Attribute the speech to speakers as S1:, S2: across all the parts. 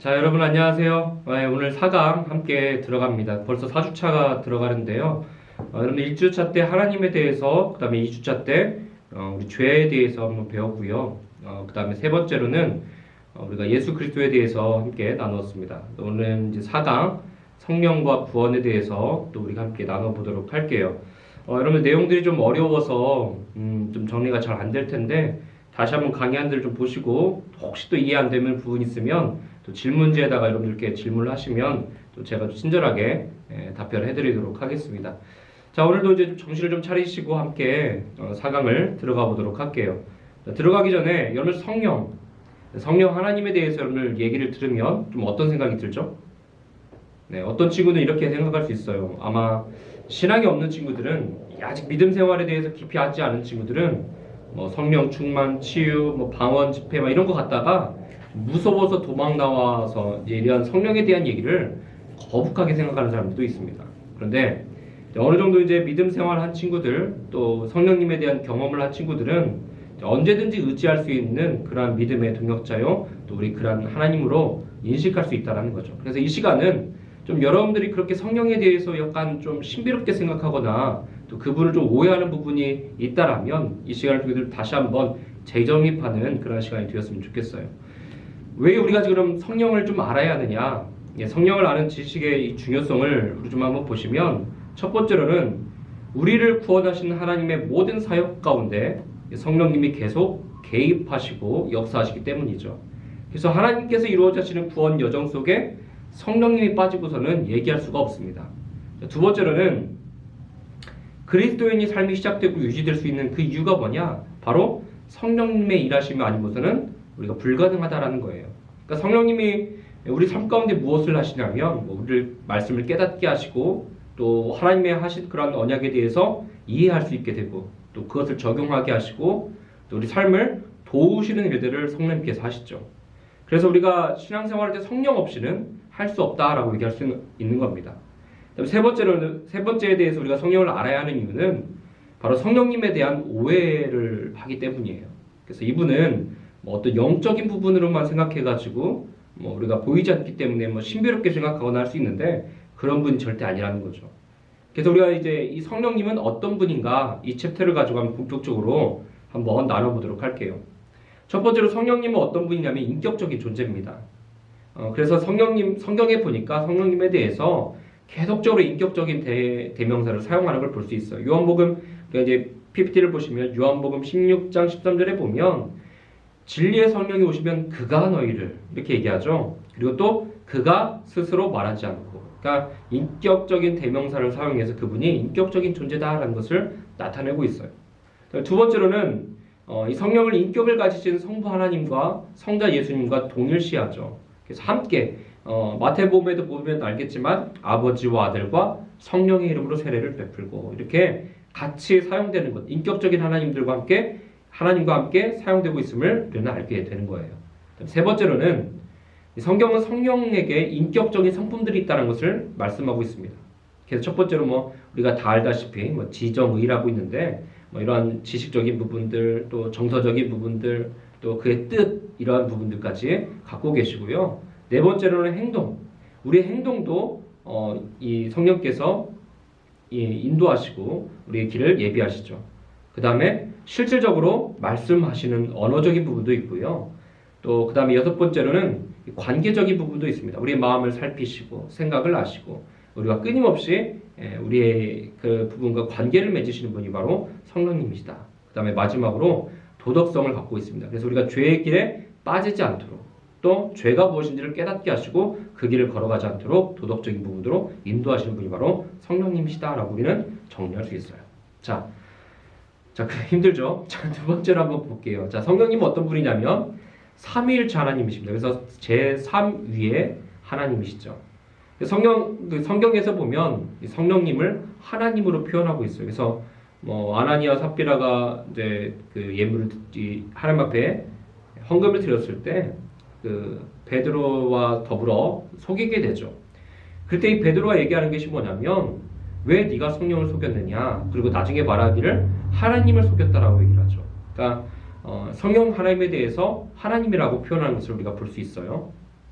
S1: 자, 여러분 안녕하세요. 오늘 4강 함께 들어갑니다. 벌써 4주차가 들어가는데요. 여러분들 1주차 때 하나님에 대해서, 그 다음에 2주차 때 우리 죄에 대해서 한번 배웠고요. 그 다음에 세 번째로는 우리가 예수 그리스도에 대해서 함께 나누었습니다. 오늘은 이제 4강 성령과 구원에 대해서 또 우리가 함께 나눠보도록 할게요. 여러분 내용들이 좀 어려워서 좀 정리가 잘 안 될 텐데 다시 한번 강의한들 좀 보시고 혹시 또 이해 안 되는 부분 있으면 또 질문지에다가 여러분들께 질문을 하시면 또 제가 좀 친절하게 답변을 해드리도록 하겠습니다. 자, 오늘도 이제 좀 정신을 좀 차리시고 함께 4강을 들어가 보도록 할게요. 자, 들어가기 전에 여러분 성령 하나님에 대해서 여러분들 얘기를 들으면 좀 어떤 생각이 들죠? 네, 어떤 친구는 이렇게 생각할 수 있어요. 아마 신앙이 없는 친구들은, 아직 믿음 생활에 대해서 깊이 하지 않은 친구들은 뭐 성령 충만, 치유, 뭐 방언 집회 막 이런 거 갖다가 무서워서 도망 나와서 이러한 성령에 대한 얘기를 거북하게 생각하는 사람들도 있습니다. 그런데 어느 정도 이제 믿음 생활한 친구들, 또 성령님에 대한 경험을 한 친구들은 언제든지 의지할 수 있는 그러한 믿음의 동역자요, 또 우리 그러한 하나님으로 인식할 수 있다는 거죠. 그래서 이 시간은 좀 여러분들이 그렇게 성령에 대해서 약간 좀 신비롭게 생각하거나 또 그분을 좀 오해하는 부분이 있다라면 이 시간을 통해서 다시 한번 재정립하는 그런 시간이 되었으면 좋겠어요. 왜 우리가 지금 성령을 좀 알아야 하느냐? 성령을 아는 지식의 이 중요성을 우리 좀 한번 보시면, 첫 번째로는 우리를 구원하신 하나님의 모든 사역 가운데 성령님이 계속 개입하시고 역사하시기 때문이죠. 그래서 하나님께서 이루어지시는 구원 여정 속에 성령님이 빠지고서는 얘기할 수가 없습니다. 두 번째로는 그리스도인이 삶이 시작되고 유지될 수 있는 그 이유가 뭐냐? 바로 성령님의 일하심이 아니고서는 우리가 불가능하다라는 거예요. 그러니까 성령님이 우리 삶 가운데 무엇을 하시냐면, 우리를 말씀을 깨닫게 하시고 또 하나님의 하신 그런 언약에 대해서 이해할 수 있게 되고 또 그것을 적용하게 하시고 또 우리 삶을 도우시는 일들을 성령님께서 하시죠. 그래서 우리가 신앙생활할 때 성령 없이는 할 수 없다라고 얘기할 수 있는 겁니다. 세 번째에 대해서 우리가 성령을 알아야 하는 이유는 바로 성령님에 대한 오해를 하기 때문이에요. 그래서 이분은 뭐 어떤 영적인 부분으로만 생각해가지고 뭐 우리가 보이지 않기 때문에 뭐 신비롭게 생각하거나 할 수 있는데 그런 분이 절대 아니라는 거죠. 그래서 우리가 이제 이 성령님은 어떤 분인가, 이 챕터를 가지고 한번 본격적으로 한번 나눠보도록 할게요. 첫 번째로 성령님은 어떤 분이냐면 인격적인 존재입니다. 그래서 성경에 보니까 성령님에 대해서 계속적으로 인격적인 대명사를 사용하는 걸 볼 수 있어요. 요한복음, 이제 PPT를 보시면 요한복음 16장 13절에 보면 진리의 성령이 오시면 그가 너희를 이렇게 얘기하죠. 그리고 또 그가 스스로 말하지 않고, 그러니까 인격적인 대명사를 사용해서 그분이 인격적인 존재다라는 것을 나타내고 있어요. 두 번째로는 이 성령을 인격을 가지신 성부 하나님과 성자 예수님과 동일시하죠. 그래서 함께 마태복음에도 보면 알겠지만 아버지와 아들과 성령의 이름으로 세례를 베풀고 이렇게 같이 사용되는 것, 인격적인 하나님과 함께 사용되고 있음을 우리는 알게 되는 거예요. 세 번째로는 성경은 성령에게 인격적인 성품들이 있다는 것을 말씀하고 있습니다. 그래서 첫 번째로 우리가 다 알다시피 지정의라고 있는데 이러한 지식적인 부분들, 또 정서적인 부분들, 또 그의 뜻, 이러한 부분들까지 갖고 계시고요. 네 번째로는 행동. 우리의 행동도 이 성령께서 인도하시고 우리의 길을 예비하시죠. 그 다음에 실질적으로 말씀하시는 언어적인 부분도 있고요. 또 그 다음에 여섯 번째로는 관계적인 부분도 있습니다. 우리의 마음을 살피시고 생각을 아시고 우리가 끊임없이 우리의 그 부분과 관계를 맺으시는 분이 바로 성령님이시다. 그 다음에 마지막으로 도덕성을 갖고 있습니다. 그래서 우리가 죄의 길에 빠지지 않도록, 또 죄가 무엇인지를 깨닫게 하시고 그 길을 걸어가지 않도록 도덕적인 부분으로 인도하시는 분이 바로 성령님이시다라고 우리는 정리할 수 있어요. 자, 힘들죠? 자, 두 번째로 한번 볼게요. 자, 성령님은 어떤 분이냐면 삼위일체 하나님이십니다. 그래서 제3위의 하나님이시죠. 성경에서 보면 성령님을 하나님으로 표현하고 있어요. 그래서 아나니아 삽비라가 이제 그 예물을 하나님 앞에 헌금을 드렸을 때 그 베드로와 더불어 속이게 되죠. 그때 이 베드로가 얘기하는 것이 뭐냐면, 왜 네가 성령을 속였느냐, 그리고 나중에 말하기를 하나님을 속였다라고 얘기를 하죠. 그러니까 성령 하나님에 대해서 하나님이라고 표현하는 것을 우리가 볼 수 있어요.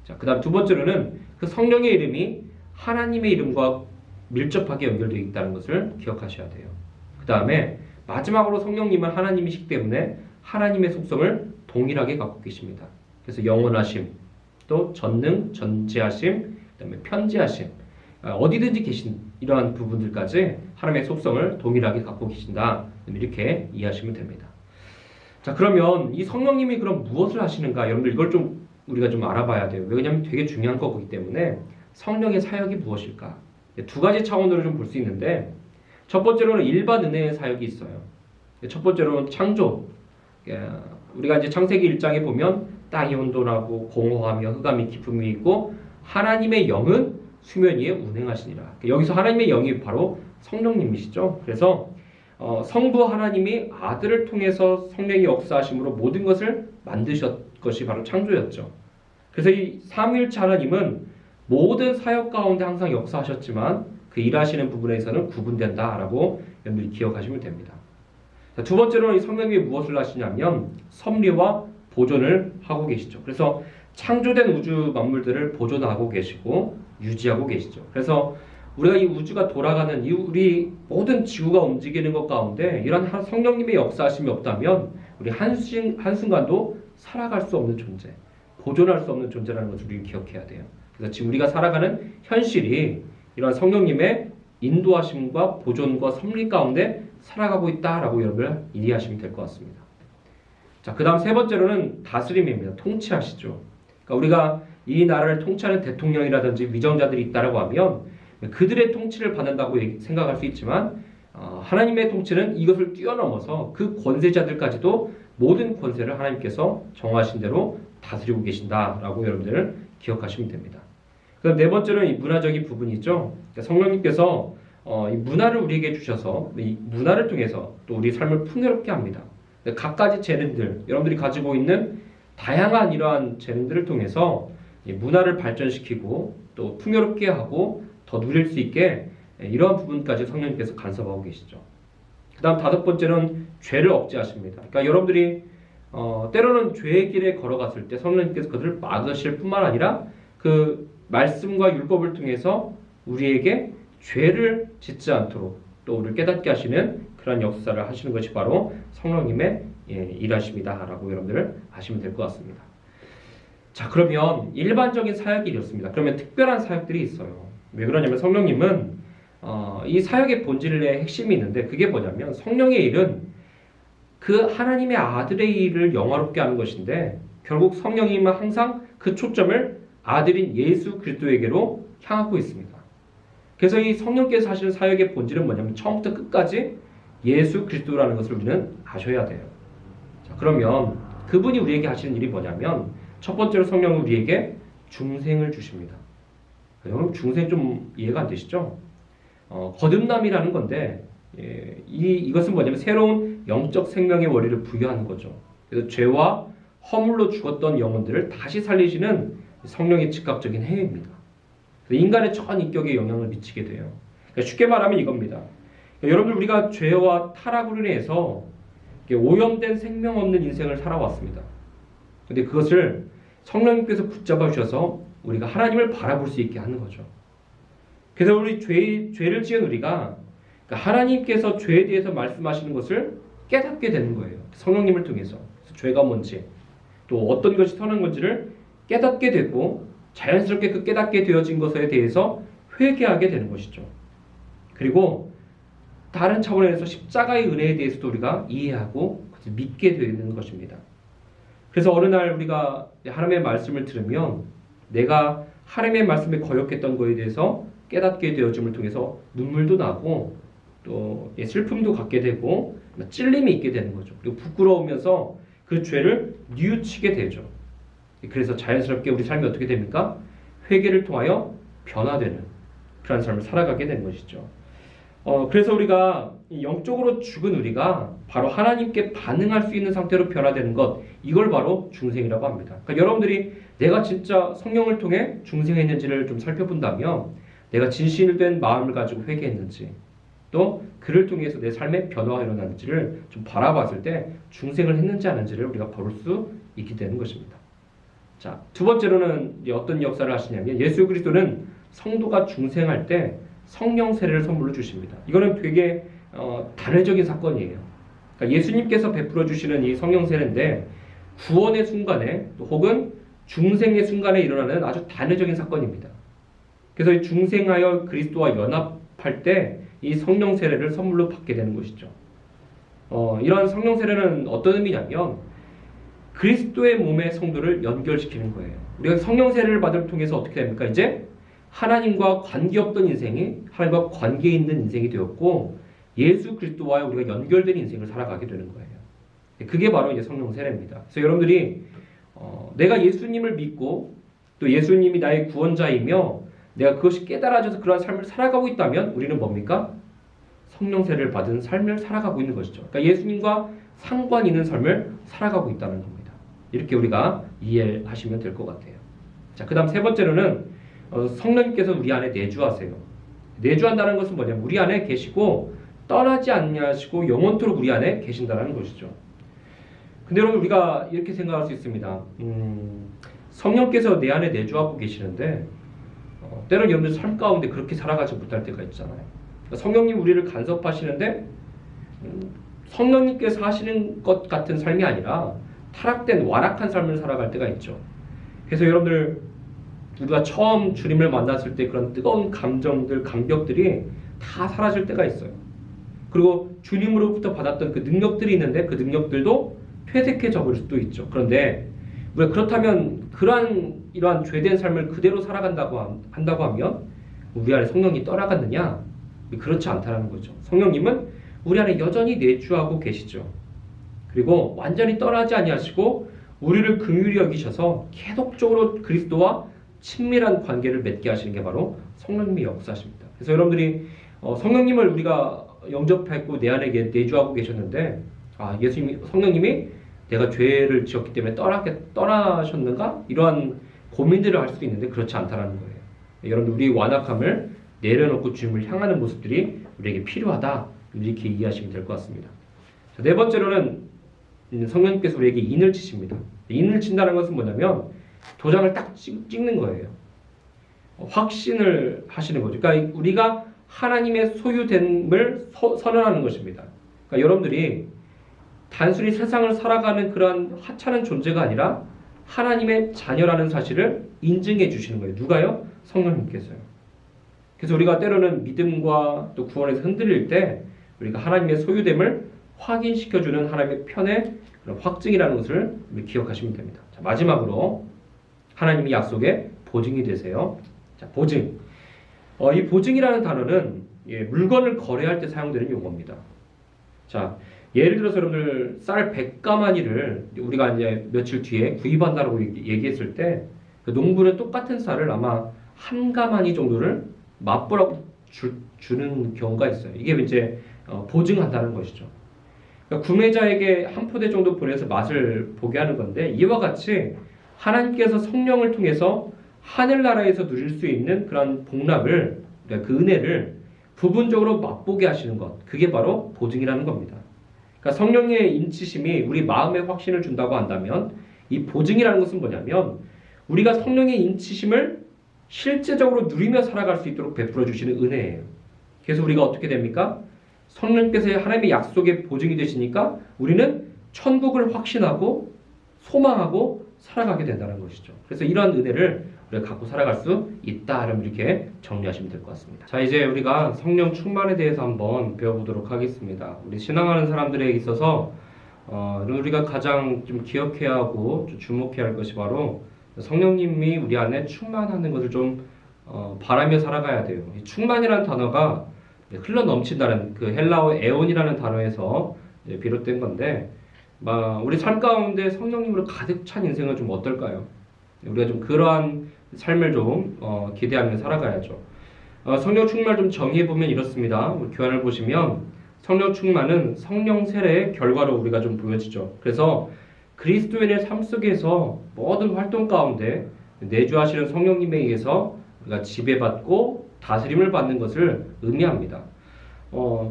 S1: 자, 그다음 두 번째로는 그 성령의 이름이 하나님의 이름과 밀접하게 연결되어 있다는 것을 기억하셔야 돼요. 그 다음에 마지막으로 성령님은 하나님이시기 때문에 하나님의 속성을 동일하게 갖고 계십니다. 그래서 영원하심, 또 전능, 전지하심, 그다음에 편지하심, 어디든지 계신 이러한 부분들까지 하나님의 속성을 동일하게 갖고 계신다. 이렇게 이해하시면 됩니다. 자, 그러면 이 성령님이 그럼 무엇을 하시는가? 여러분들 이걸 좀 우리가 좀 알아봐야 돼요. 왜냐하면 되게 중요한 거기 때문에 성령의 사역이 무엇일까? 두 가지 차원으로 좀 볼 수 있는데 첫 번째로는 일반 은혜의 사역이 있어요. 첫 번째로는 창조. 우리가 이제 창세기 1장에 보면 땅이 혼돈하고 공허하며 흑암이 깊음이 있고 하나님의 영은 수면 위에 운행하시니라. 여기서 하나님의 영이 바로 성령님이시죠. 그래서 성부 하나님이 아들을 통해서 성령이 역사하심으로 모든 것을 만드셨 것이 바로 창조였죠. 그래서 이 삼위일체 하나님은 모든 사역 가운데 항상 역사하셨지만 그 일하시는 부분에서는 구분된다라고 여러분들이 기억하시면 됩니다. 자, 두 번째로는 이 성령님이 무엇을 하시냐면 섭리와 보존을 하고 계시죠. 그래서 창조된 우주 만물들을 보존하고 계시고 유지하고 계시죠. 그래서 우리가 이 우주가 돌아가는 이 우리 모든 지구가 움직이는 것 가운데 이런 성령님의 역사하심이 없다면 우리 한순간도 살아갈 수 없는 존재, 보존할 수 없는 존재라는 것을 우리가 기억해야 돼요. 그래서 지금 우리가 살아가는 현실이 이런 성령님의 인도하심과 보존과 섭리 가운데 살아가고 있다라고 여러분 이해하시면 될 것 같습니다. 자, 그 다음 세 번째로는 다스림입니다. 통치하시죠. 그러니까 우리가 이 나라를 통치하는 대통령이라든지 위정자들이 있다라고 하면 그들의 통치를 받는다고 생각할 수 있지만 하나님의 통치는 이것을 뛰어넘어서 그 권세자들까지도 모든 권세를 하나님께서 정하신 대로 다스리고 계신다라고 여러분들 기억하시면 됩니다. 그다음 네 번째는 이 문화적인 부분이죠. 그러니까 성령님께서 이 문화를 우리에게 주셔서 이 문화를 통해서 또 우리 삶을 풍요롭게 합니다. 각가지 재능들, 여러분들이 가지고 있는 다양한 이러한 재능들을 통해서 이 문화를 발전시키고 또 풍요롭게 하고 더 누릴 수 있게 이러한 부분까지 성령님께서 간섭하고 계시죠. 그 다음 다섯 번째는 죄를 억제하십니다. 그러니까 여러분들이 때로는 죄의 길에 걸어갔을 때 성령님께서 그들을 막으실 뿐만 아니라 그 말씀과 율법을 통해서 우리에게 죄를 짓지 않도록 또 우리를 깨닫게 하시는 그런 역사를 하시는 것이 바로 성령님의 일하심이다라고 여러분들 아시면 될 것 같습니다. 자, 그러면 일반적인 사역이 이렇습니다. 그러면 특별한 사역들이 있어요. 왜 그러냐면 성령님은 이 사역의 본질의 핵심이 있는데 그게 뭐냐면 성령의 일은 그 하나님의 아들의 일을 영화롭게 하는 것인데 결국 성령님은 항상 그 초점을 아들인 예수 그리스도에게로 향하고 있습니다. 그래서 이 성령께서 하시는 사역의 본질은 뭐냐면 처음부터 끝까지 예수 그리스도라는 것을 우리는 아셔야 돼요. 자, 그러면 그분이 우리에게 하시는 일이 뭐냐면 첫 번째로 성령은 우리에게 중생을 주십니다. 여러분 중생 좀 이해가 안 되시죠? 거듭남이라는 건데 이것은 뭐냐면 새로운 영적 생명의 원리를 부여하는 거죠. 그래서 죄와 허물로 죽었던 영혼들을 다시 살리시는 성령의 즉각적인 행위입니다. 인간의 전 인격에 영향을 미치게 돼요. 그러니까 쉽게 말하면 이겁니다. 그러니까 여러분들 우리가 죄와 타락으로 인해서 오염된 생명 없는 인생을 살아왔습니다. 근데 그것을 성령님께서 붙잡아 주셔서 우리가 하나님을 바라볼 수 있게 하는 거죠. 그래서 우리 죄를 지은 우리가 그러니까 하나님께서 죄에 대해서 말씀하시는 것을 깨닫게 되는 거예요. 성령님을 통해서. 그래서 죄가 뭔지 또 어떤 것이 선한 건지를 깨닫게 되고 자연스럽게 그 깨닫게 되어진 것에 대해서 회개하게 되는 것이죠. 그리고 다른 차원에서 십자가의 은혜에 대해서도 우리가 이해하고 믿게 되는 것입니다. 그래서 어느 날 우리가 하나님의 말씀을 들으면 내가 하나님의 말씀에 거역했던 것에 대해서 깨닫게 되어짐을 통해서 눈물도 나고 또 슬픔도 갖게 되고 찔림이 있게 되는 거죠. 그리고 부끄러우면서 그 죄를 뉘우치게 되죠. 그래서 자연스럽게 우리 삶이 어떻게 됩니까? 회개를 통하여 변화되는 그런 삶을 살아가게 되는 것이죠. 그래서 우리가 영적으로 죽은 우리가 바로 하나님께 반응할 수 있는 상태로 변화되는 것, 이걸 바로 중생이라고 합니다. 그러니까 여러분들이 내가 진짜 성령을 통해 중생했는지를 좀 살펴본다면 내가 진실된 마음을 가지고 회개했는지 또 그를 통해서 내 삶에 변화가 일어나는지를 좀 바라봤을 때 중생을 했는지 아닌지를 우리가 볼 수 있게 되는 것입니다. 자, 두 번째로는 이제 어떤 역사를 하시냐면 예수 그리스도는 성도가 중생할 때 성령 세례를 선물로 주십니다. 이거는 되게 단회적인 사건이에요. 그러니까 예수님께서 베풀어 주시는 이 성령 세례인데 구원의 순간에 혹은 중생의 순간에 일어나는 아주 단회적인 사건입니다. 그래서 이 중생하여 그리스도와 연합할 때 이 성령 세례를 선물로 받게 되는 것이죠. 이러한 성령 세례는 어떤 의미냐면 그리스도의 몸의 성도를 연결시키는 거예요. 우리가 성령 세례를 받음을 통해서 어떻게 됩니까? 이제 하나님과 관계없던 인생이 하나님과 관계 있는 인생이 되었고 예수 그리스도와 우리가 연결된 인생을 살아가게 되는 거예요. 그게 바로 이제 성령 세례입니다. 그래서 여러분들이 내가 예수님을 믿고 또 예수님이 나의 구원자이며 내가 그것이 깨달아져서 그러한 삶을 살아가고 있다면 우리는 뭡니까? 성령 세례를 받은 삶을 살아가고 있는 것이죠. 그러니까 예수님과 상관 있는 삶을 살아가고 있다는 겁니다. 이렇게 우리가 이해하시면 될 것 같아요. 자, 그 다음 세 번째로는 성령님께서 우리 안에 내주하세요. 내주한다는 것은 뭐냐면 우리 안에 계시고 떠나지 않냐시고 영원토록 우리 안에 계신다는 것이죠. 근데 여러분 우리가 이렇게 생각할 수 있습니다. 성령께서 내 안에 내주하고 계시는데 때로는 여러분들 삶 가운데 그렇게 살아가지 못할 때가 있잖아요. 그러니까 성령님 우리를 간섭하시는데 성령님께서 하시는 것 같은 삶이 아니라 타락된 완악한 삶을 살아갈 때가 있죠. 그래서 여러분들 우리가 처음 주님을 만났을 때 그런 뜨거운 감정들, 감격들이 다 사라질 때가 있어요. 그리고 주님으로부터 받았던 그 능력들이 있는데 그 능력들도 퇴색해져 버릴 수도 있죠. 그런데 우리가 그렇다면 이러한 죄된 삶을 그대로 살아간다고 한다고 하면 우리 안에 성령이 떠나갔느냐? 그렇지 않다는 거죠. 성령님은 우리 안에 여전히 내주하고 계시죠. 그리고 완전히 떠나지 아니하시고 우리를 긍휼히 여기셔서 계속적으로 그리스도와 친밀한 관계를 맺게 하시는 게 바로 성령님의 역사십니다. 그래서 여러분들이 성령님을 우리가 영접했고 내 안에 내주하고 계셨는데 성령님이 내가 죄를 지었기 때문에 떠나셨는가? 이러한 고민들을 할 수도 있는데 그렇지 않다는 거예요. 여러분 우리 완악함을 내려놓고 주님을 향하는 모습들이 우리에게 필요하다. 이렇게 이해하시면 될 것 같습니다. 자, 네 번째로는 성령님께서 우리에게 인을 치십니다. 인을 친다는 것은 뭐냐면 도장을 딱 찍는 거예요. 확신을 하시는 거죠. 그러니까 우리가 하나님의 소유됨을 선언하는 것입니다. 그러니까 여러분들이 단순히 세상을 살아가는 그러한 하찮은 존재가 아니라 하나님의 자녀라는 사실을 인증해 주시는 거예요. 누가요? 성령님께서요. 그래서 우리가 때로는 믿음과 또 구원에서 흔들릴 때 우리가 하나님의 소유됨을 확인시켜주는 하나님의 편의 그런 확증이라는 것을 기억하시면 됩니다. 자, 마지막으로 하나님이 약속의 보증이 되세요. 자, 보증. 이 보증이라는 단어는 물건을 거래할 때 사용되는 용어입니다. 자, 예를 들어서 여러분들 쌀 100가마니를 우리가 이제 며칠 뒤에 구입한다라고 얘기했을 때 그 농부는 똑같은 쌀을 아마 한 가마니 정도를 맛보라고 주는 경우가 있어요. 이게 이제 보증한다는 것이죠. 그러니까 구매자에게 한 포대 정도 보내서 맛을 보게 하는 건데 이와 같이 하나님께서 성령을 통해서 하늘나라에서 누릴 수 있는 그런 복락을 그 은혜를 부분적으로 맛보게 하시는 것 그게 바로 보증이라는 겁니다. 그러니까 성령의 인치심이 우리 마음에 확신을 준다고 한다면 이 보증이라는 것은 뭐냐면 우리가 성령의 인치심을 실제적으로 누리며 살아갈 수 있도록 베풀어 주시는 은혜예요. 그래서 우리가 어떻게 됩니까? 성령께서 하나님의 약속의 보증이 되시니까 우리는 천국을 확신하고 소망하고 살아가게 된다는 것이죠. 그래서 이러한 은혜를 우리가 갖고 살아갈 수 있다. 이렇게 정리하시면 될 것 같습니다. 자, 이제 우리가 성령 충만에 대해서 한번 배워보도록 하겠습니다. 우리 신앙하는 사람들에게 있어서 우리가 가장 좀 기억해야 하고 좀 주목해야 할 것이 바로 성령님이 우리 안에 충만하는 것을 좀 바라며 살아가야 돼요. 이 충만이라는 단어가 흘러 넘친다는 그 헬라어 에온이라는 단어에서 비롯된 건데 우리 삶 가운데 성령님으로 가득 찬 인생은 좀 어떨까요? 우리가 좀 그러한 삶을 좀 기대하며 살아가야죠. 성령 충만을 좀 정의해보면 이렇습니다. 우리 교환을 보시면 성령 충만은 성령 세례의 결과로 우리가 좀 보여지죠. 그래서 그리스도인의 삶 속에서 모든 활동 가운데 내주하시는 성령님에 의해서 우리가 지배받고 다스림을 받는 것을 의미합니다.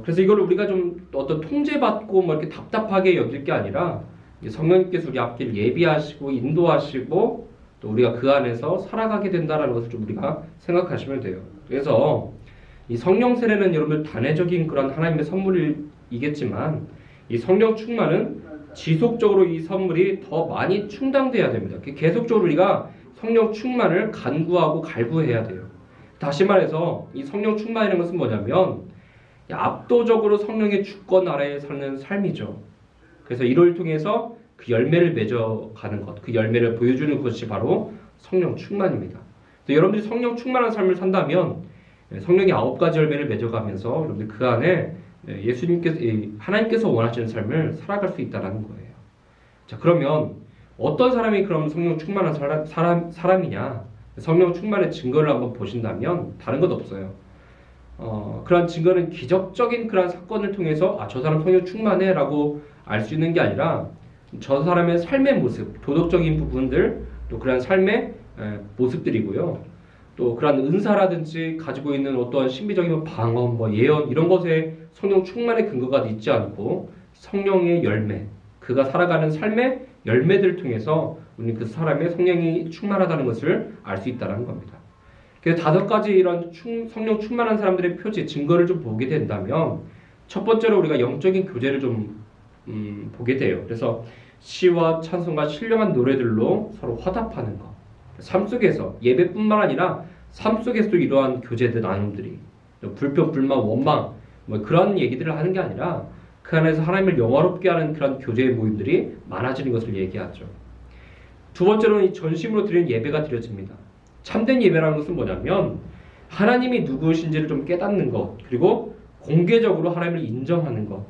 S1: 그래서 이걸 우리가 좀 어떤 통제받고 이렇게 답답하게 여길 게 아니라 성령님께서 우리 앞길 예비하시고 인도하시고 또 우리가 그 안에서 살아가게 된다는 것을 좀 우리가 생각하시면 돼요. 그래서 이 성령 세례는 여러분들 단회적인 그런 하나님의 선물이겠지만 이 성령 충만은 지속적으로 이 선물이 더 많이 충당돼야 됩니다. 계속적으로 우리가 성령 충만을 간구하고 갈구해야 돼요. 다시 말해서 이 성령 충만이라는 것은 뭐냐면 압도적으로 성령의 주권 아래에 사는 삶이죠. 그래서 이를 통해서 그 열매를 맺어가는 것, 그 열매를 보여주는 것이 바로 성령 충만입니다. 여러분들이 성령 충만한 삶을 산다면 성령의 9가지 열매를 맺어가면서 여러분들 그 안에 하나님께서 원하시는 삶을 살아갈 수 있다는 거예요. 자, 그러면 어떤 사람이 그럼 성령 충만한 사람이냐? 성령 충만의 증거를 한번 보신다면 다른 것 없어요. 그런 증거는 기적적인 그런 사건을 통해서 저 사람 성령 충만해라고 알 수 있는 게 아니라 저 사람의 삶의 모습, 도덕적인 부분들, 또 그런 삶의 모습들이고요. 또 그런 은사라든지 가지고 있는 어떠한 신비적인 방언, 예언 이런 것에 성령 충만의 근거가 있지 않고 성령의 열매, 그가 살아가는 삶의 열매들을 통해서 우리는 그 사람의 성령이 충만하다는 것을 알 수 있다는 겁니다. 그래서 5가지 이런 성령 충만한 사람들의 표지, 증거를 좀 보게 된다면 첫 번째로 우리가 영적인 교제를 좀 보게 돼요. 그래서 시와 찬송과 신령한 노래들로 서로 화답하는 것. 삶 속에서 예배뿐만 아니라 삶 속에서도 이러한 교제들 나눔들이 불평, 불만, 원망 그런 얘기들을 하는 게 아니라 그 안에서 하나님을 영화롭게 하는 그런 교제의 모임들이 많아지는 것을 얘기하죠. 두 번째로는 이 전심으로 드리는 예배가 드려집니다. 참된 예배라는 것은 뭐냐면 하나님이 누구신지를 좀 깨닫는 것, 그리고 공개적으로 하나님을 인정하는 것,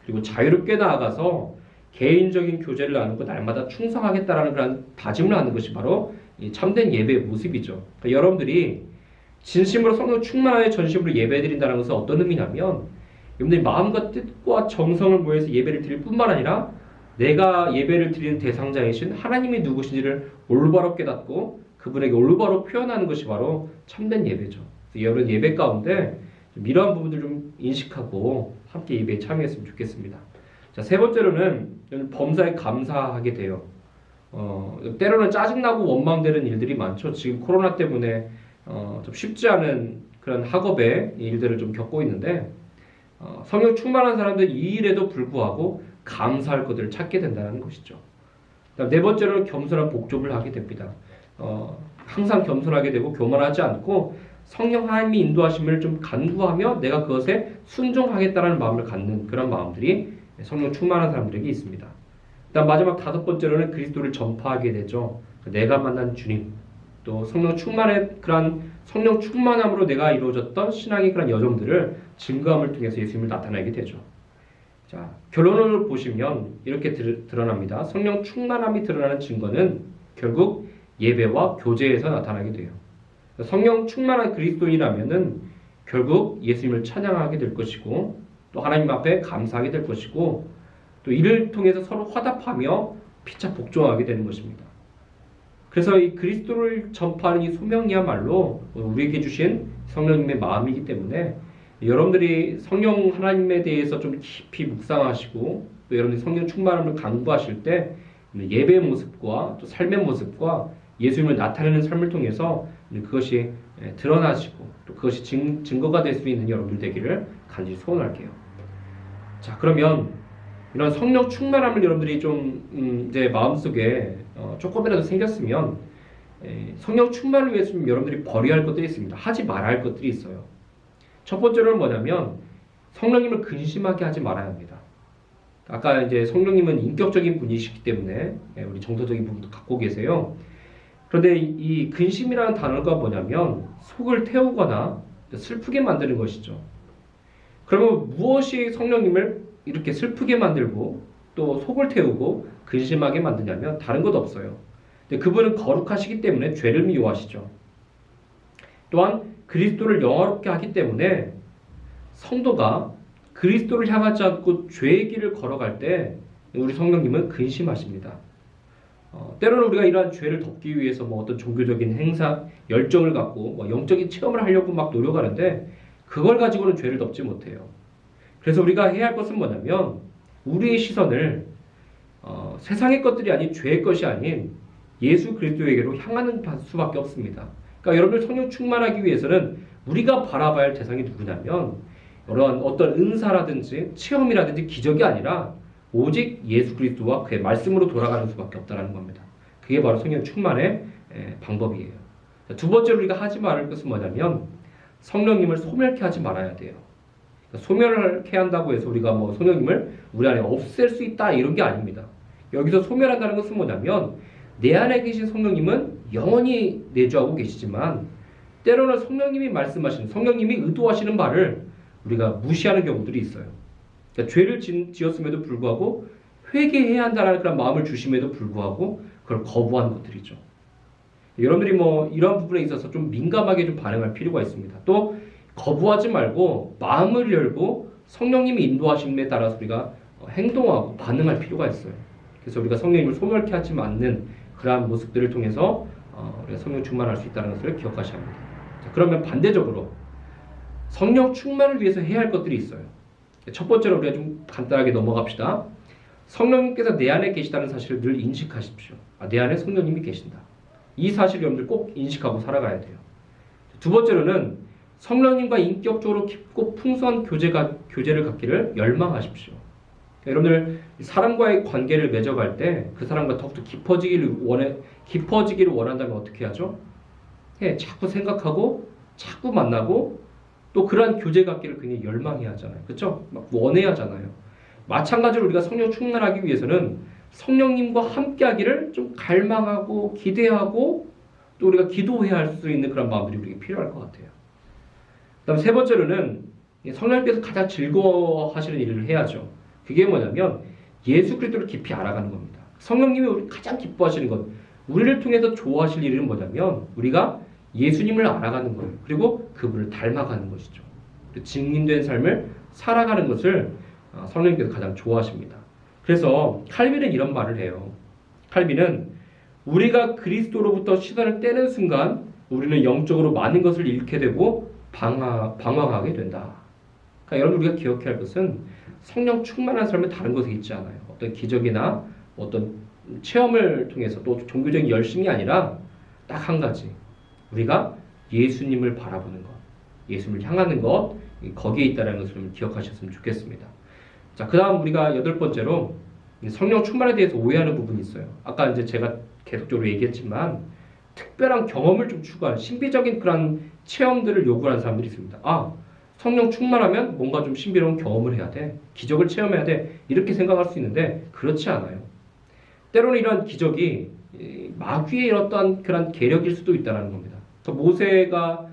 S1: 그리고 자유롭게 나아가서 개인적인 교제를 나누고 날마다 충성하겠다라는 그런 다짐을 하는 것이 바로 이 참된 예배의 모습이죠. 그러니까 여러분들이 진심으로 성령 충만하게 전심으로 예배드린다는 것은 어떤 의미냐면 여러분들이 마음과 뜻과 정성을 모여서 예배를 드릴 뿐만 아니라 내가 예배를 드리는 대상자이신 하나님이 누구신지를 올바로 깨닫고 그분에게 올바로 표현하는 것이 바로 참된 예배죠. 여러분 예배 가운데 이러한 부분들 좀 인식하고 함께 예배에 참여했으면 좋겠습니다. 자, 세 번째로는 범사에 감사하게 돼요. 때로는 짜증나고 원망되는 일들이 많죠. 지금 코로나 때문에 좀 쉽지 않은 그런 학업의 일들을 좀 겪고 있는데 성령 충만한 사람들은 이 일에도 불구하고 감사할 것들을 찾게 된다는 것이죠. 네 번째로는 겸손한 복종을 하게 됩니다. 항상 겸손하게 되고 교만하지 않고 성령 하나님이 인도하심을 좀 간구하며 내가 그것에 순종하겠다는 마음을 갖는 그런 마음들이 성령 충만한 사람들에게 있습니다. 그다음 마지막 5번째로는 그리스도를 전파하게 되죠. 내가 만난 주님, 또 성령 충만의 그런 성령 충만함으로 내가 이루어졌던 신앙의 그런 여정들을 증거함을 통해서 예수님을 나타내게 되죠. 자, 결론을 보시면 이렇게 드러납니다. 성령 충만함이 드러나는 증거는 결국 예배와 교제에서 나타나게 돼요. 성령 충만한 그리스도인이라면은 결국 예수님을 찬양하게 될 것이고 또 하나님 앞에 감사하게 될 것이고 또 이를 통해서 서로 화답하며 피차 복종하게 되는 것입니다. 그래서 이 그리스도를 전파하는 이 소명이야말로 우리에게 주신 성령님의 마음이기 때문에 여러분들이 성령 하나님에 대해서 좀 깊이 묵상하시고 또 여러분들이 성령 충만함을 강구하실 때 예배의 모습과 또 삶의 모습과 예수님을 나타내는 삶을 통해서 그것이 드러나시고 또 그것이 증거가 될 수 있는 여러분들 되기를 간절히 소원할게요. 자, 그러면 이런 성령 충만함을 여러분들이 좀 이제 마음속에 조금이라도 생겼으면 성령 충만을 위해서 좀 여러분들이 버려야 할 것들이 있습니다. 하지 말아야 할 것들이 있어요. 첫 번째로는 뭐냐면 성령님을 근심하게 하지 말아야 합니다. 아까 이제 성령님은 인격적인 분이시기 때문에 우리 정서적인 부분도 갖고 계세요. 그런데 이 근심이라는 단어가 뭐냐면 속을 태우거나 슬프게 만드는 것이죠. 그러면 무엇이 성령님을 이렇게 슬프게 만들고 또 속을 태우고 근심하게 만드냐면 다른 것 없어요. 근데 그분은 거룩하시기 때문에 죄를 미워하시죠. 또한 그리스도를 영화롭게 하기 때문에 성도가 그리스도를 향하지 않고 죄의 길을 걸어갈 때 우리 성령님은 근심하십니다. 때로는 우리가 이러한 죄를 덮기 위해서 어떤 종교적인 행사, 열정을 갖고 영적인 체험을 하려고 막 노력하는데 그걸 가지고는 죄를 덮지 못해요. 그래서 우리가 해야 할 것은 뭐냐면 우리의 시선을 세상의 것들이 아닌 죄의 것이 아닌 예수 그리스도에게로 향하는 수밖에 없습니다. 그러니까 여러분들 성령 충만하기 위해서는 우리가 바라봐야 할 대상이 누구냐면 이런 어떤 은사라든지 체험이라든지 기적이 아니라 오직 예수 그리스도와 그의 말씀으로 돌아가는 수밖에 없다는 겁니다. 그게 바로 성령 충만의 방법이에요. 두 번째로 우리가 하지 말을 것은 뭐냐면 성령님을 소멸케 하지 말아야 돼요. 그러니까 소멸케 한다고 해서 우리가 뭐 성령님을 우리 안에 없앨 수 있다 이런 게 아닙니다. 여기서 소멸한다는 것은 뭐냐면 내 안에 계신 성령님은 영원히 내주하고 계시지만 때로는 성령님이 말씀하시는 성령님이 의도하시는 말을 우리가 무시하는 경우들이 있어요. 그러니까 죄를 지었음에도 불구하고 회개해야 한다는 그런 마음을 주심에도 불구하고 그걸 거부하는 것들이죠. 여러분들이 뭐 이런 부분에 있어서 좀 민감하게 좀 반응할 필요가 있습니다. 또 거부하지 말고 마음을 열고 성령님이 인도하심에 따라서 우리가 행동하고 반응할 필요가 있어요. 그래서 우리가 성령님을 소멸케 하지 않는 그러한 모습들을 통해서 우리가 성령 충만할 수 있다는 것을 기억하셔야 합니다. 자, 그러면 반대적으로 성령 충만을 위해서 해야 할 것들이 있어요. 첫 번째로 우리가 좀 간단하게 넘어갑시다. 성령님께서 내 안에 계시다는 사실을 늘 인식하십시오. 내 안에 성령님이 계신다. 이 사실을 여러분들 꼭 인식하고 살아가야 돼요. 두 번째로는 성령님과 인격적으로 깊고 풍성한 교제를 갖기를 열망하십시오. 여러분들 사람과의 관계를 맺어갈 때 그 사람과 더욱더 깊어지기를 원한다면 어떻게 하죠? 자꾸 생각하고 자꾸 만나고 또 그러한 교제 갖기를 굉장히 열망해야 하잖아요. 그렇죠? 막 원해야 하잖아요. 마찬가지로 우리가 성령 충만하기 위해서는 성령님과 함께하기를 좀 갈망하고 기대하고 또 우리가 기도해야 할 수 있는 그런 마음들이 우리에게 필요할 것 같아요. 그다음 세 번째로는 성령님께서 가장 즐거워하시는 일을 해야죠. 그게 뭐냐면 예수 그리스도를 깊이 알아가는 겁니다. 성령님이 우리 가장 기뻐하시는 것, 우리를 통해서 좋아하실 일은 뭐냐면 우리가 예수님을 알아가는 거예요. 그리고 그분을 닮아가는 것이죠. 증인된 삶을 살아가는 것을 성령님께서 가장 좋아하십니다. 그래서 칼빈은 이런 말을 해요. 칼빈은 우리가 그리스도로부터 시선을 떼는 순간 우리는 영적으로 많은 것을 잃게 되고 방황하게 된다. 그러니까 여러분 우리가 기억해야 할 것은 성령 충만한 삶은 다른 것에 있지 않아요. 어떤 기적이나 어떤 체험을 통해서 또 종교적인 열심이 아니라 딱 한 가지. 우리가 예수님을 바라보는 것, 예수님을 향하는 것, 거기에 있다는 것을 좀 기억하셨으면 좋겠습니다. 자, 그 다음 우리가 여덟 번째로 성령 충만에 대해서 오해하는 부분이 있어요. 아까 이제 제가 계속적으로 얘기했지만 특별한 경험을 좀 추구하는 신비적인 그런 체험들을 요구하는 사람들이 있습니다. 성령 충만하면 뭔가 좀 신비로운 경험을 해야 돼. 기적을 체험해야 돼. 이렇게 생각할 수 있는데 그렇지 않아요. 때로는 이러한 기적이 마귀의 어떤 그런 계력일 수도 있다는 겁니다. 모세가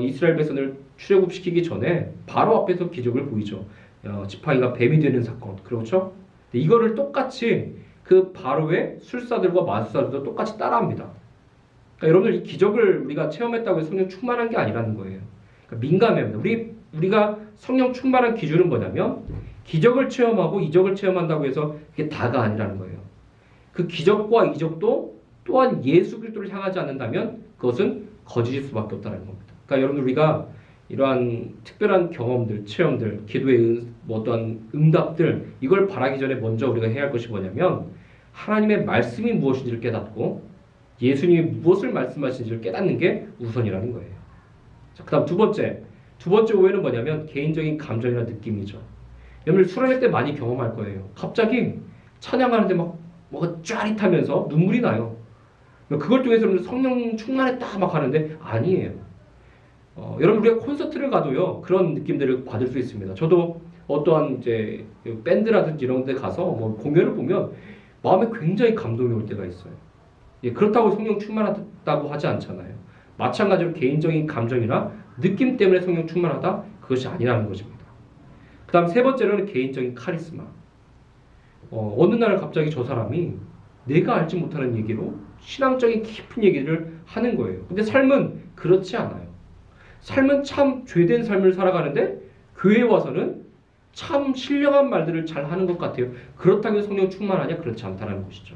S1: 이스라엘 백성을 출애굽시키기 전에 바로 앞에서 기적을 보이죠. 지팡이가 뱀이 되는 사건. 그렇죠? 이거를 똑같이 그 바로의 술사들과 마술사들도 똑같이 따라합니다. 그러니까 여러분들 이 기적을 우리가 체험했다고 해서 성령 충만한 게 아니라는 거예요. 그러니까 민감해야 합니다. 우리가 성령 충만한 기준은 뭐냐면 기적을 체험하고 이적을 체험한다고 해서 그게 다가 아니라는 거예요. 그 기적과 이적도 또한 예수 그리스도를 향하지 않는다면 그것은 거짓일 수밖에 없다는 겁니다. 그러니까 여러분 우리가 이러한 특별한 경험들, 체험들, 기도의 어떠한 응답들 이걸 바라기 전에 먼저 우리가 해야 할 것이 뭐냐면 하나님의 말씀이 무엇인지를 깨닫고 예수님이 무엇을 말씀하시는지를 깨닫는 게 우선이라는 거예요. 자, 그 다음 두 번째 오해는 뭐냐면 개인적인 감정이나 느낌이죠. 여러분 수련회 때 많이 경험할 거예요. 갑자기 찬양하는데 막 뭐가 짜릿하면서 눈물이 나요. 그걸 통해서 성령 충만했다 막 하는데 아니에요. 여러분 우리가 콘서트를 가도요 그런 느낌들을 받을 수 있습니다. 저도 어떠한 이제 밴드라든지 이런 데 가서 뭐 공연을 보면 마음에 굉장히 감동이 올 때가 있어요. 그렇다고 성령 충만하다고 하지 않잖아요. 마찬가지로 개인적인 감정이나 느낌 때문에 성령 충만하다 그것이 아니라는 것입니다. 그 다음 세 번째로는 개인적인 카리스마. 어느 날 갑자기 저 사람이 내가 알지 못하는 얘기로 신앙적인 깊은 얘기를 하는 거예요. 근데 삶은 그렇지 않아요. 삶은 참 죄된 삶을 살아가는데 교회에 와서는 참 신령한 말들을 잘 하는 것 같아요. 그렇다고 해서 성령 충만하냐? 그렇지 않다는 것이죠.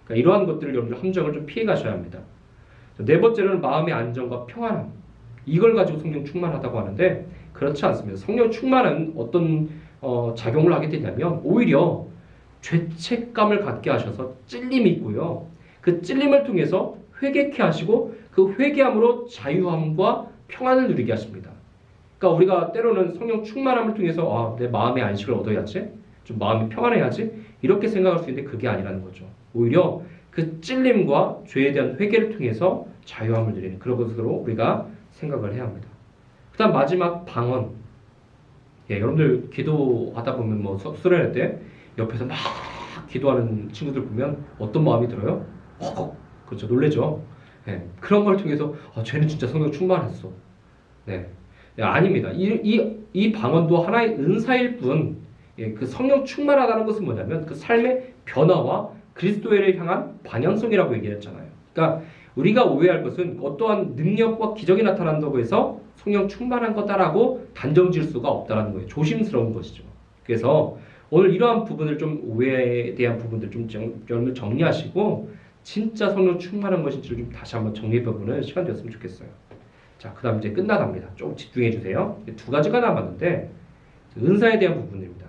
S1: 그러니까 이러한 것들을 여러분들 함정을 좀 피해 가셔야 합니다. 네 번째로는 마음의 안정과 평안함. 이걸 가지고 성령 충만하다고 하는데 그렇지 않습니다. 성령 충만은 어떤 작용을 하게 되냐면 오히려 죄책감을 갖게 하셔서 찔림이 있고요. 그 찔림을 통해서 회개케 하시고 그 회개함으로 자유함과 평안을 누리게 하십니다. 그러니까 우리가 때로는 성령 충만함을 통해서 내 마음의 안식을 얻어야지, 좀 마음이 평안해야지 이렇게 생각할 수 있는데 그게 아니라는 거죠. 오히려 그 찔림과 죄에 대한 회개를 통해서 자유함을 누리는 그런 것으로 우리가 생각을 해야 합니다. 그 다음 마지막 방언. 여러분들 기도하다 보면 뭐 수련회 때 옆에서 막 기도하는 친구들 보면 어떤 마음이 들어요? 그렇죠. 놀래죠. 그런 걸 통해서 쟤는 진짜 성령 충만했어. 아닙니다. 이 방언도 하나의 은사일 뿐, 그 성령 충만하다는 것은 뭐냐면 그 삶의 변화와 그리스도를 향한 방향성이라고 얘기했잖아요. 그러니까 우리가 오해할 것은 어떠한 능력과 기적이 나타난다고 해서 성령 충만한 거다라고 단정 지을 수가 없다라는 거예요. 조심스러운 것이죠. 그래서 오늘 이러한 부분을 좀 오해에 대한 부분들 좀 여러분들 정리하시고 진짜 성령 충만한 것인지를 좀 다시 한번 정리해보는 시간 되었으면 좋겠어요. 자, 그 다음 이제 끝나갑니다. 조금 집중해 주세요. 두 가지가 남았는데 은사에 대한 부분입니다.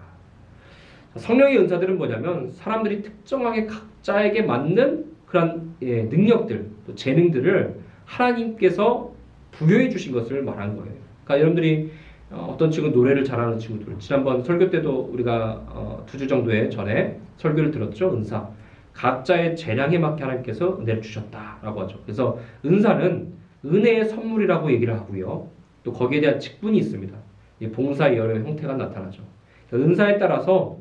S1: 성령의 은사들은 뭐냐면 사람들이 특정하게 각자에게 맞는 그런 능력들, 또 재능들을 하나님께서 부여해 주신 것을 말하는 거예요. 그러니까 여러분들이 어떤 친구는 노래를 잘하는 친구들, 지난번 설교 때도 우리가 2주 정도의 전에 설교를 들었죠. 은사. 각자의 재량에 맞게 하나님께서 은혜를 주셨다라고 하죠. 그래서 은사는 은혜의 선물이라고 얘기를 하고요. 또 거기에 대한 직분이 있습니다. 이 봉사의 여러 형태가 나타나죠. 은사에 따라서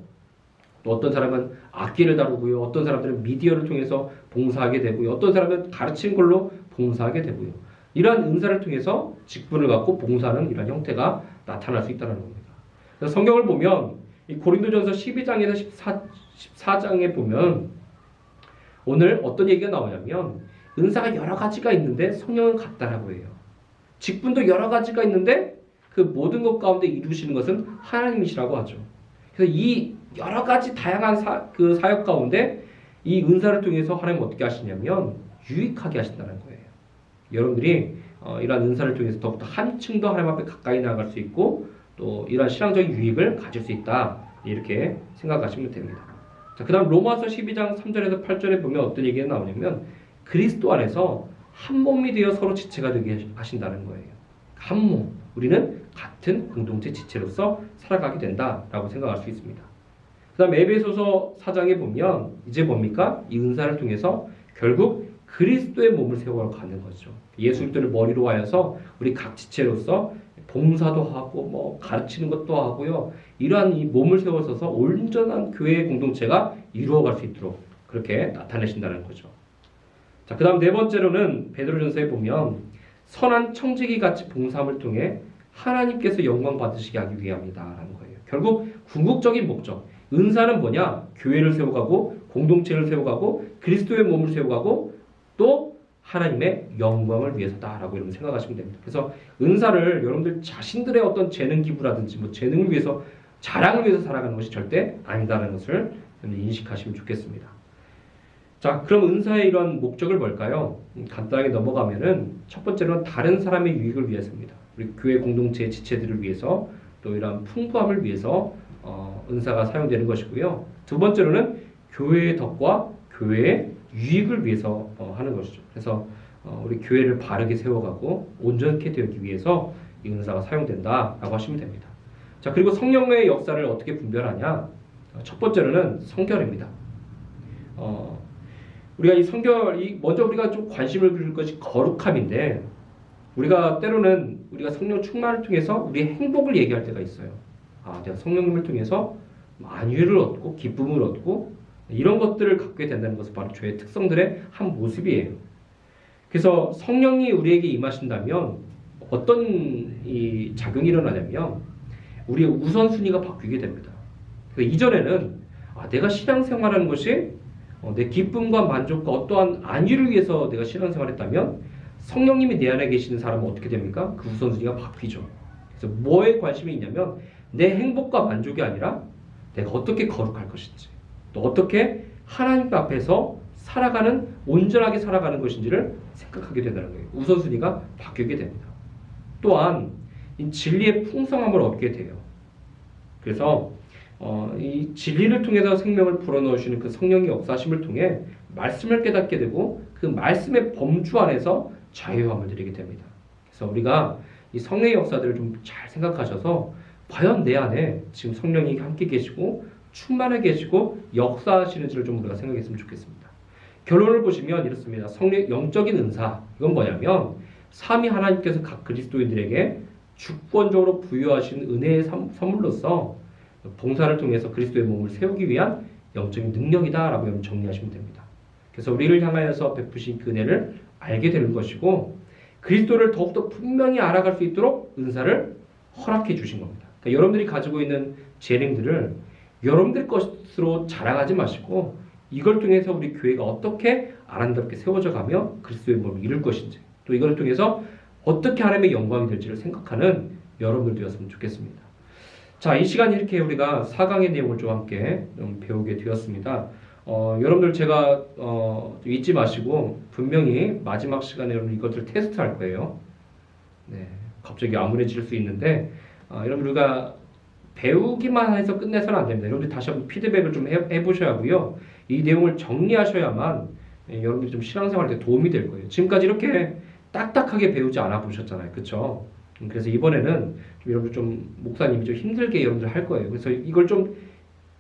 S1: 또 어떤 사람은 악기를 다루고요. 어떤 사람들은 미디어를 통해서 봉사하게 되고요. 어떤 사람은 가르치는 걸로 봉사하게 되고요. 이러한 은사를 통해서 직분을 갖고 봉사하는 이런 형태가 나타날 수 있다는 겁니다. 그래서 성경을 보면 이 고린도전서 12장에서 14장에 보면 오늘 어떤 얘기가 나오냐면 은사가 여러 가지가 있는데 성령은 같다라고 해요. 직분도 여러 가지가 있는데 그 모든 것 가운데 이루시는 것은 하나님이시라고 하죠. 그래서 이 여러 가지 다양한 사역 가운데 이 은사를 통해서 하나님 어떻게 하시냐면 유익하게 하신다는 거예요. 여러분들이 이러한 은사를 통해서 더욱더 한층 더 하나님 앞에 가까이 나아갈 수 있고 또 이러한 신앙적인 유익을 가질 수 있다. 이렇게 생각하시면 됩니다. 자, 그 다음 로마서 12장 3절에서 8절에 보면 어떤 얘기가 나오냐면 그리스도 안에서 한 몸이 되어 서로 지체가 되게 하신다는 거예요. 한 몸. 우리는 같은 공동체 지체로서 살아가게 된다라고 생각할 수 있습니다. 그 다음 에베소서 4장에 보면 이제 뭡니까? 이 은사를 통해서 결국 그리스도의 몸을 세워가는 거죠. 예수 그리스도를 머리로 하여서 우리 각 지체로서 봉사도 하고 뭐 가르치는 것도 하고요. 이러한 이 몸을 세워서서 온전한 교회의 공동체가 이루어갈 수 있도록 그렇게 나타내신다는 거죠. 자, 그 다음 네 번째로는 베드로전서에 보면 선한 청지기 같이 봉사함을 통해 하나님께서 영광 받으시게 하기 위함이다라는 거예요. 결국 궁극적인 목적, 은사는 뭐냐? 교회를 세워가고 공동체를 세워가고 그리스도의 몸을 세워가고 또 하나님의 영광을 위해서다라고 여러분 생각하시면 됩니다. 그래서 은사를 여러분들 자신들의 어떤 재능 기부라든지 뭐 재능을 위해서 자랑을 위해서 살아가는 것이 절대 아니다라는 것을 인식하시면 좋겠습니다. 자, 그럼 은사의 이런 목적을 뭘까요? 간단하게 넘어가면은 첫 번째로는 다른 사람의 유익을 위해서입니다. 우리 교회 공동체의 지체들을 위해서 또 이런 풍부함을 위해서 은사가 사용되는 것이고요. 두 번째로는 교회의 덕과 교회의 유익을 위해서 하는 것이죠. 그래서 우리 교회를 바르게 세워가고 온전케 되기 위해서 이 은사가 사용된다라고 하시면 됩니다. 자, 그리고 성령의 역사를 어떻게 분별하냐? 첫 번째로는 성결입니다. 우리가 이 성결이 먼저 우리가 좀 관심을 두는 것이 거룩함인데 우리가 때로는 우리가 성령 충만을 통해서 우리의 행복을 얘기할 때가 있어요. 내가 성령님을 통해서 안위를 얻고 기쁨을 얻고 이런 것들을 갖게 된다는 것은 바로 죄의 특성들의 한 모습이에요. 그래서 성령이 우리에게 임하신다면 어떤 이 작용이 일어나냐면 우리의 우선순위가 바뀌게 됩니다. 그래서 이전에는 내가 신앙생활하는 것이 내 기쁨과 만족과 어떠한 안위를 위해서 내가 신앙생활했다면 성령님이 내 안에 계시는 사람은 어떻게 됩니까? 그 우선순위가 바뀌죠. 그래서 뭐에 관심이 있냐면 내 행복과 만족이 아니라 내가 어떻게 거룩할 것인지 또 어떻게 하나님 앞에서 살아가는 온전하게 살아가는 것인지를 생각하게 된다는 거예요. 우선순위가 바뀌게 됩니다. 또한 이 진리의 풍성함을 얻게 돼요. 그래서 이 진리를 통해서 생명을 불어넣으시는 그 성령의 역사심을 통해 말씀을 깨닫게 되고 그 말씀의 범주 안에서 자유함을 누리게 됩니다. 그래서 우리가 이 성령의 역사들을 좀 잘 생각하셔서 과연 내 안에 지금 성령이 함께 계시고 충만해 계시고 역사하시는지를 좀 우리가 생각했으면 좋겠습니다. 결론을 보시면 이렇습니다. 성령 영적인 은사, 이건 뭐냐면 삼위 하나님께서 각 그리스도인들에게 주권적으로 부여하신 은혜의 선물로서 봉사를 통해서 그리스도의 몸을 세우기 위한 영적인 능력이다라고 여러분 정리하시면 됩니다. 그래서 우리를 향하여서 베푸신 그 은혜를 알게 되는 것이고 그리스도를 더욱더 분명히 알아갈 수 있도록 은사를 허락해 주신 겁니다. 그러니까 여러분들이 가지고 있는 재능들을 여러분들 것으로 자랑하지 마시고 이걸 통해서 우리 교회가 어떻게 아름답게 세워져 가며 그리스도의 몸을 이룰 것인지 또 이걸 통해서 어떻게 하나님의 영광이 될지를 생각하는 여러분들 되었으면 좋겠습니다. 자, 이 시간 이렇게 우리가 4강의 내용을 좀 함께 좀 배우게 되었습니다. 여러분들 제가 잊지 마시고 분명히 마지막 시간에 여러분 이것들 테스트할 거예요. 네, 갑자기 암울해질 수 있는데 여러분 우리가 배우기만 해서 끝내서는 안 됩니다. 여러분들 다시 한번 피드백을 좀 해보셔야 하고요. 이 내용을 정리하셔야만 여러분들이 좀 신앙생활 때 도움이 될 거예요. 지금까지 이렇게 딱딱하게 배우지 않아 보셨잖아요. 그렇죠? 그래서 이번에는 여러분들 좀 목사님이 좀 힘들게 여러분들 할 거예요. 그래서 이걸 좀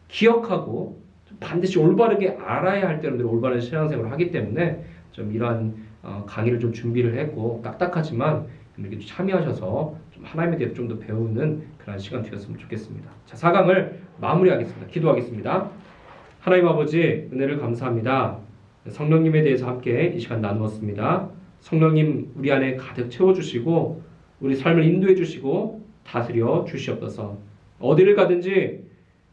S1: 기억하고 반드시 올바르게 알아야 할 때 여러분들 올바른 신앙생활을 하기 때문에 좀 이러한 강의를 좀 준비를 했고 딱딱하지만 이렇게 참여하셔서 좀 하나님에 대해서 좀 더 배우는 그런 시간 되었으면 좋겠습니다. 자, 4강을 마무리하겠습니다. 기도하겠습니다. 하나님 아버지 은혜를 감사합니다. 성령님에 대해서 함께 이 시간 나누었습니다. 성령님 우리 안에 가득 채워주시고 우리 삶을 인도해 주시고 다스려 주시옵소서. 어디를 가든지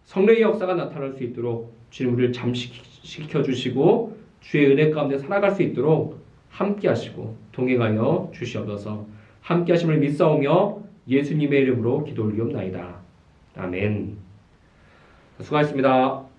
S1: 성령의 역사가 나타날 수 있도록 주님 우리를 잠식시켜 주시고 주의 은혜 가운데 살아갈 수 있도록 함께 하시고 동행하여 주시옵소서. 함께 하심을 믿사오며 예수님의 이름으로 기도 올리옵나이다. 아멘. 수고하셨습니다.